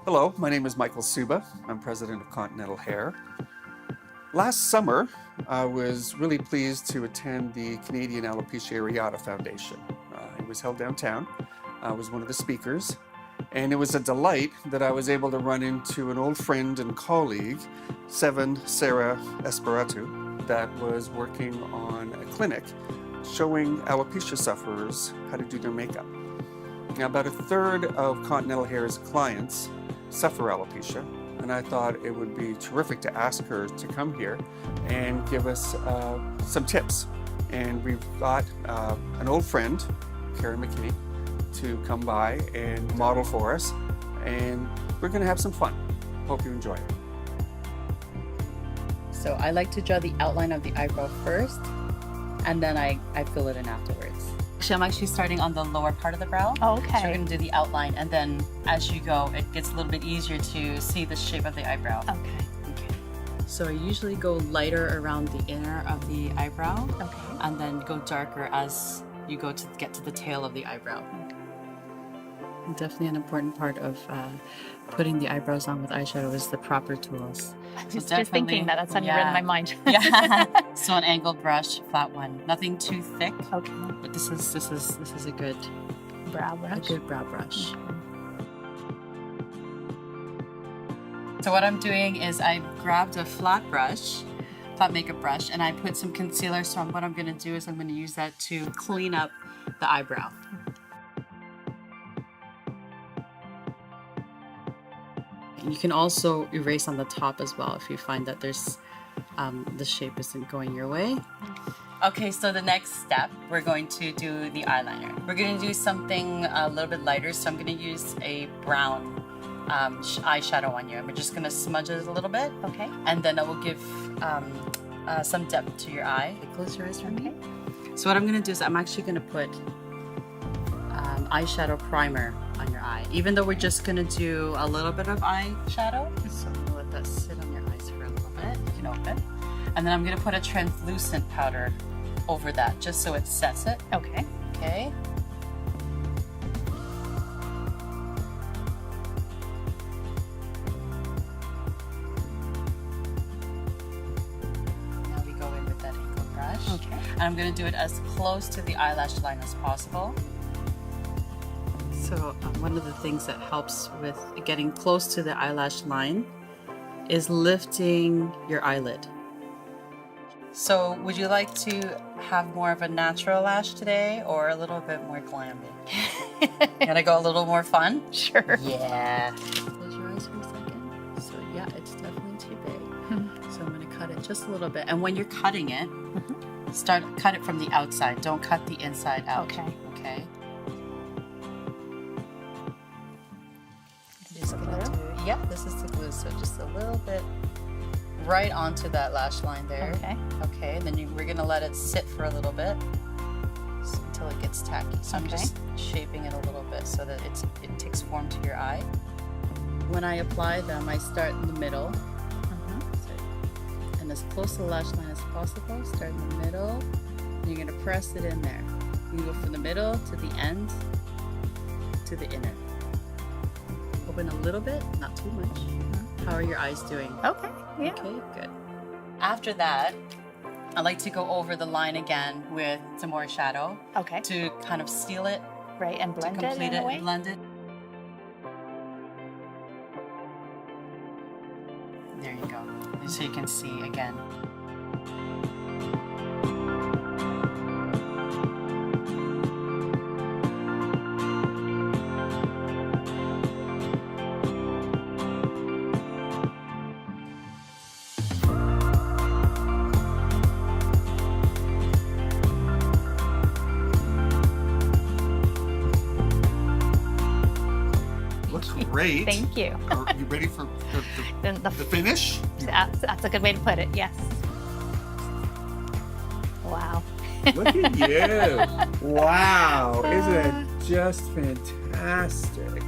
Hello, my name is Michael Suba. I'm president of Continental Hair. Last summer, I was really pleased to attend the Canadian Alopecia Areata Foundation. It was held downtown. I was one of the speakers, and it was a delight that I was able to run into an old friend and colleague, Sarah Esperatu, that was working on a clinic showing alopecia sufferers how to do their makeup. Now, about a third of Continental Hair's clients suffer alopecia, and I thought it would be terrific to ask her to come here and give us some tips. And we've got an old friend, Karen McKinney, to come by and model for us, and we're going to have some fun. Hope you enjoy it. So I like to draw the outline of the eyebrow first, and then I fill it in afterwards. I'm actually starting on the lower part of the brow. Oh, okay. So we're going to do the outline, and then as you go, it gets a little bit easier to see the shape of the eyebrow. Okay. So I usually go lighter around the inner of the eyebrow, Okay. and then go darker as you go to get to the tail of the eyebrow. Definitely an important part of putting the eyebrows on with eyeshadow is the proper tools. Just thinking that's on in my mind. Yeah. So an angled brush, flat one, nothing too thick. Okay. But this is a good Brow brush. A good brow brush. So what I'm doing is I grabbed a flat makeup brush, and I put some concealer. So what I'm going to do is I'm going to use that to clean up the eyebrow. You can also erase on the top as well if you find that there's the shape isn't going your way. Okay, so the next step, we're going to do the eyeliner. We're going to do something a little bit lighter, so I'm going to use a brown eyeshadow on you. And we're just going to smudge it a little bit. Okay. And then it will give some depth to your eye. Close your eyes for me. So what I'm going to do is I'm actually going to put eyeshadow primer on your eye, even though we're just going to do a little bit of eyeshadow. So we'll let that sit on your eyes for a little bit. You can open. And then I'm going to put a translucent powder over that just so it sets it. Okay. Okay. Now we go in with that angled brush. Okay. And I'm going to do it as close to the eyelash line as possible. So one of the things that helps with getting close to the eyelash line is lifting your eyelid. So would you like to have more of a natural lash today or a little bit more glammy? Gonna go a little more fun? Sure. Yeah. Close your eyes for a second. So yeah, it's definitely too big. So I'm gonna cut it just a little bit. And when you're cutting it, cut it from the outside. Don't cut the inside out. Okay. Okay. Yep, this is the glue, so just a little bit right onto that lash line there. Okay. Okay, and then we're gonna let it sit for a little bit until it gets tacky. So I'm just shaping it a little bit so that it takes form to your eye. When I apply them, I start in the middle. And as close to the lash line as possible, start in the middle. And you're gonna press it in there. You go from the middle to the end to the inner. Open a little bit, not too much. How are your eyes doing? Okay. Yeah. Okay, good. After that, I like to go over the line again with some more shadow Okay. to kind of seal it, Right, and to blend it complete in it a way. and blend it. There you go. So you can see again. Looks great. Thank you. Are you ready for the finish? That's a good way to put it. Yes. Wow. Look at you. Wow. Isn't it just fantastic?